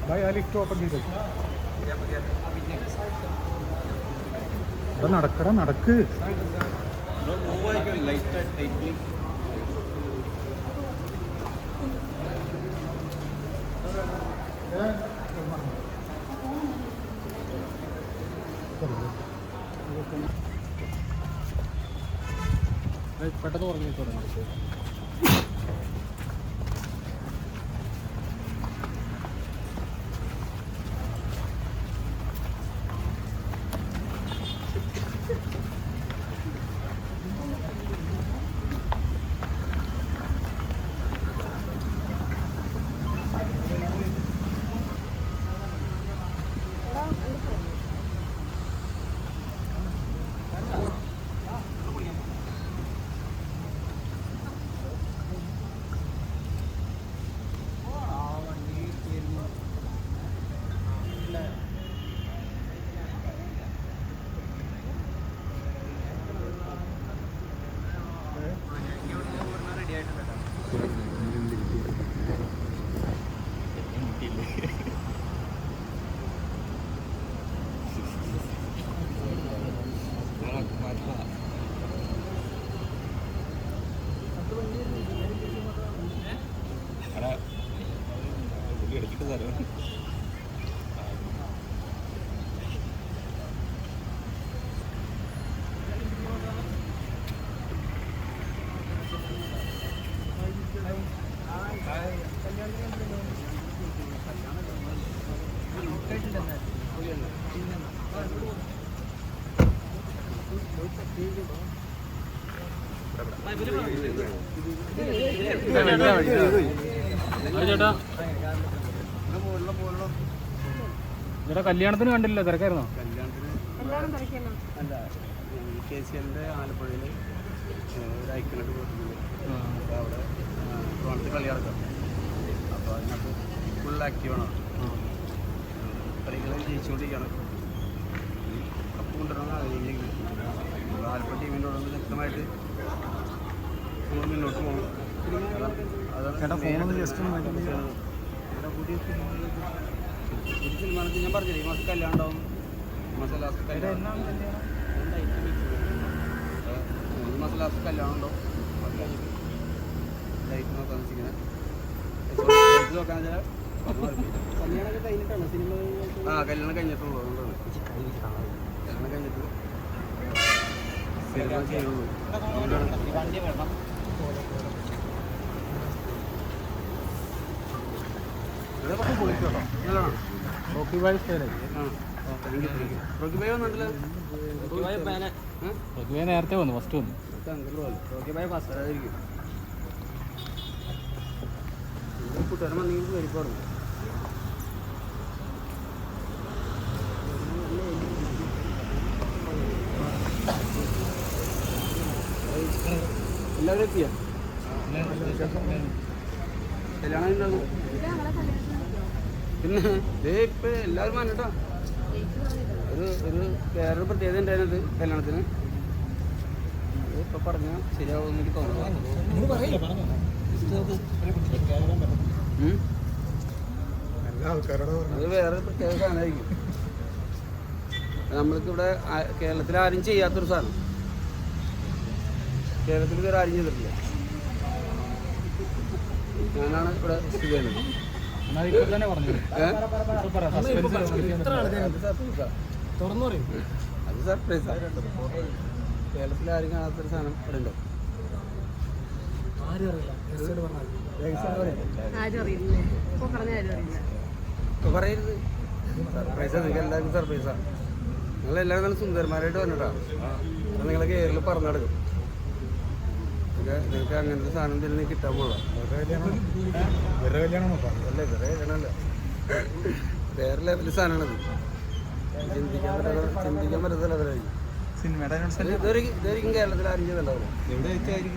भाई आ lift open ചെയ്തു നടക്കടാ നടക്ക് പെട്ടെന്ന് ഉറങ്ങിക്കോട്ടെ എടുത്തിട്ട് തരാം ചേട്ടാ ചേട്ടാ കല്യാണത്തിന് കണ്ടില്ല തിരക്കായിരുന്നോ? അല്ല KCLന്റെ ആലപ്പുഴയിൽ ഒരു ഐക്യനായിട്ട് പോയിട്ടുണ്ട്. അപ്പോൾ അവിടെ ടൂർണമെൻറ്റ് കളി നടക്കാം. അപ്പോൾ അതിനകത്ത് ഫുൾ ആക്റ്റീവാണ്. കളികൾ ജയിച്ചുകൊണ്ടിരിക്കുകയാണ്. കപ്പ് കൊണ്ടുവരണം അതിലേക്ക് ആലപ്പുഴ ടീമിൻ്റെ ഉടനെ ശക്തമായിട്ട് നമ്മൾ മുന്നോട്ട് പോകണം. ചേട്ടാ ഫോണൊന്ന് ജസ്റ്റ് പുതിയ സിനിമ ഞാൻ പറഞ്ഞില്ലേ ഈ മാസം കല്യാണം ഉണ്ടാവും. ഈ മാസം ലാസ്റ്റ് കല്യാണം ഈ മാസം ലാസ്റ്റ് കല്യാണം ഉണ്ടാവും. ലൈറ്റ് നോക്കാൻ വെച്ചിരിക്കുന്നത് ലൈറ്റ് നോക്കാൻ വെച്ചാൽ കല്യാണമൊക്കെ കഴിഞ്ഞിട്ടാണ് സിനിമ. കല്യാണം കഴിഞ്ഞിട്ടുള്ളൂ. അതുകൊണ്ടാണ് കല്യാണം കഴിഞ്ഞിട്ട് സിനിമ ചെയ്യുള്ളൂ. അതുകൊണ്ടാണ് റോക്കി ഭായ് സ്റ്റൈലായി. റോക്കി ഭായ് വന്നിട്ടില്ല. റോക്കി ഭായ് നേരത്തെ വന്നു, ഫസ്റ്റ് വന്നു. റോക്കി ഭായ് ഫസ്റ്റ് ആയിരിക്കും. കൂട്ടുകാരൻ വന്നെങ്കിൽ വരിപ്പാടും എല്ലാവരും എത്തിയ കല്യാണം ഉണ്ടാകും. പിന്നെ ഇപ്പം എല്ലാവരും വന്നിട്ടോ. ഒരു വേറൊരു പ്രത്യേകത ഉണ്ടായിരുന്നത് കല്യാണത്തിന്. ഇപ്പം പറഞ്ഞാൽ ശരിയാവുമെന്ന് എനിക്ക് തോന്നുന്നു. അത് വേറെ പ്രത്യേക സാധനമായിരിക്കും. നമ്മൾക്കിവിടെ കേരളത്തിൽ ആരും ചെയ്യാത്തൊരു സാധനം. കേരളത്തിൽ വേറെ ആരും ചെയ്തിട്ടില്ല. ഞാനാണ് ഇവിടെ ചെയ്യുന്നത്. അത് സർപ്രൈസാണ്. കേരളത്തിൽ ആരും കാണാത്തൊരു സാധനം ഇവിടെ ഉണ്ടോ? പറയരുത്. സർപ്രൈസാ. നിങ്ങൾക്ക് എല്ലാവർക്കും സർപ്രൈസാ. നിങ്ങളെല്ലാവരും നല്ല സുന്ദരന്മാരായിട്ട് വന്നിട്ടാ. നിങ്ങളെ കേരളം പറഞ്ഞു നടക്കും. നിങ്ങൾക്ക് അങ്ങനത്തെ സാധനം തന്നെ കിട്ടാൻ പോകാം. വേറെ കല്യാണമല്ല, വേറെ ലെവല് സാധനമാണത്. ചിന്തിക്കാൻ പറ്റാത്ത ലെവലായിരിക്കും. ഇതായിരിക്കും കേരളത്തിൽ ആരും ചെയ്തിട്ടുണ്ടാവില്ല. എന്തെങ്കിലും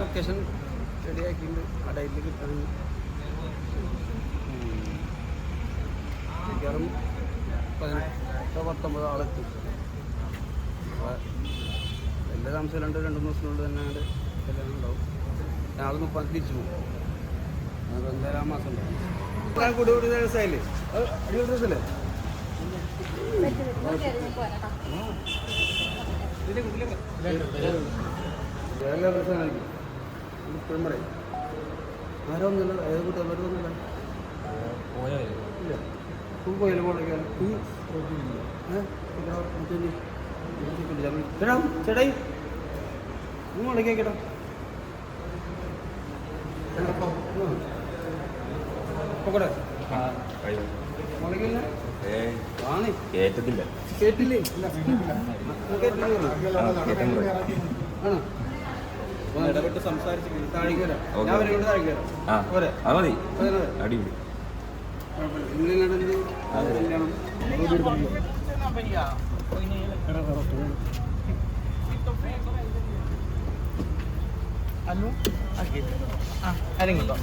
ലൊക്കേഷൻ റെഡിയാക്കിയിട്ട് ആ ഡേറ്റിൽ കിട്ടണമെങ്കിൽ മിക്കവാറും 18-19 ആളെത്തും. വലിയ താമസമില്ലാണ്ട് 2-3 ദിവസത്തിനുള്ളിൽ തന്നെ അങ്ങോട്ട് കല്യാണം ഉണ്ടാവും. ഞങ്ങൾ 30 തിരിച്ചു പോകും. അത് എന്തായാലും ആ മാസം ഉണ്ടാവും. കൂടെ കൂടി രസമായില്ലേ അടിപൊളി രസമല്ലേ എല്ലാ പ്രശ്നമായിരിക്കും ഇപ്പോഴും പറയും ആരോ ഒന്നുമില്ല ഏത് കൂട്ടം വരുന്നില്ല ഇല്ല പോയാലും പോളേക്കാണ് ചേട്ടാ ചേട്ടായി മുളയ്ക്കാ കേട്ടോ പോകട്ടെ മുളയ്ക്കില്ല ആണ് കേറ്റത്തില്ല കേട്ടില്ലേ ആണോ ഇടപെട്ട് സംസാരിച്ച് താഴേക്ക് വരാം ഞാൻ വരെ താഴേക്ക് വരാം പോരെ അത് മതി അടിപൊളി Ano? Gift. Aling ito?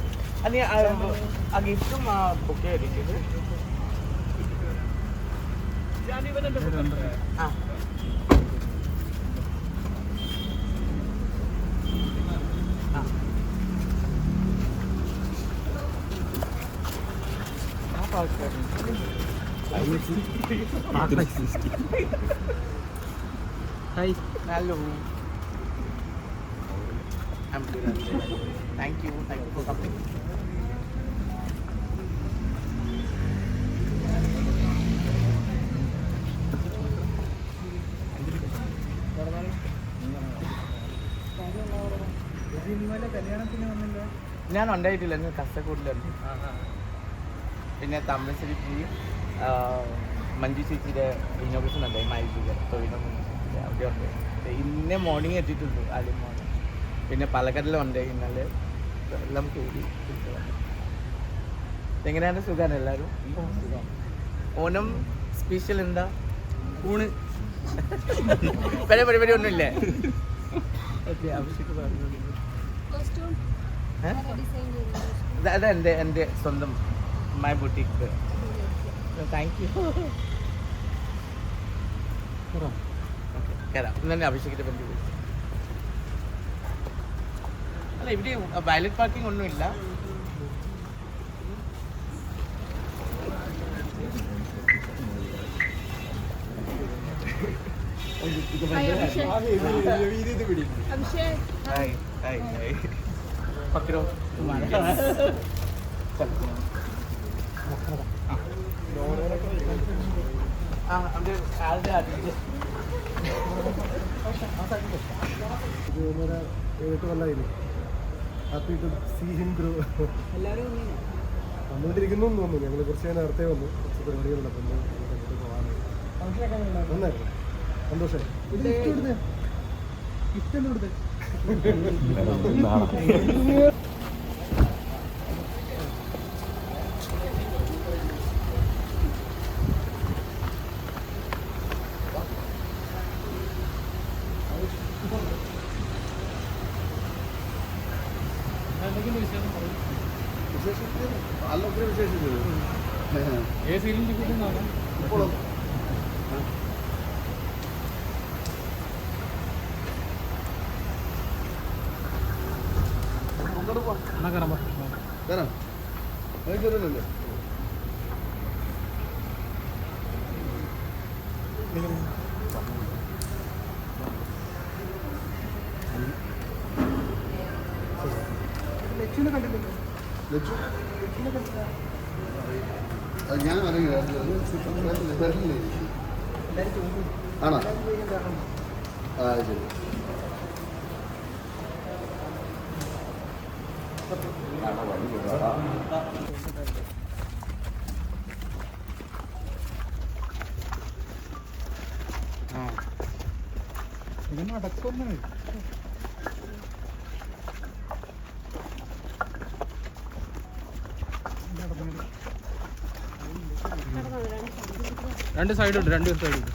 Ano gift ko ma-bouquet dito? Ano ba nandun? Hi. Hello. I'm good. Thank you for coming. ഞാൻ ഉണ്ടായിട്ടില്ല ഇന്ന് കസക്കൂട്ടിലുണ്ട് പിന്നെ തമിഴ്ശ്ശേരി മഞ്ജു ചേച്ചിയുടെ ഇന്നോഗ്രേഷൻ ഉണ്ടായി മൈജിയുടെ തൊഴിലൊന്നും അവിടെ ഉണ്ട് ഇന്ന് മോർണിംഗ് എത്തിയിട്ടുണ്ട് ആദ്യം മോർണിംഗ് പിന്നെ പാലക്കാട്ടിലുണ്ട് ഇന്നലെ എല്ലാം കൂടി എങ്ങനെയാണ് സുഖമാണ് എല്ലാവരും സുഖം ഓണം സ്പെഷ്യൽ എന്താ ഊണ് പരിപാടി ഒന്നുമില്ലേ ഓക്കെ ആവശ്യമൊക്കെ പറഞ്ഞു അത് എൻ്റെ സ്വന്തം മൈ ബുട്ടീക്ക് താങ്ക് യു കയറാം ഇന്ന് തന്നെ അഭിഷേകിൻ്റെ ബന്ധു അല്ല ഇവിടെ വയലറ്റ് പാർക്കിംഗ് ഒന്നുമില്ല पकड़ो तुम्हारा happy to see him grow വന്നുകൊണ്ടിരിക്കുന്നു തോന്നുന്നു ഞങ്ങൾ കുറച്ച് നേരത്തെ വന്നു കുറച്ച് പരിപാടികളുണ്ട് അപ്പം അങ്ങോട്ട് പോകാനായി നന്നായിരുന്നു സന്തോഷമായി ഇഷ്ടം കൊടുത്തേ ఏ సీరియల్ చూపించాను ഇപ്പോൾ കയറാം കയറില്ലല്ലോ ലക്ഷ്മിനെ കണ്ടിട്ടില്ല അത് ഞാൻ അറിയില്ല ആണോ ആ ശരി ഇങ്ങനെ അടക്കൊന്നും രണ്ട് സൈഡുണ്ട് രണ്ട് സൈഡുണ്ട്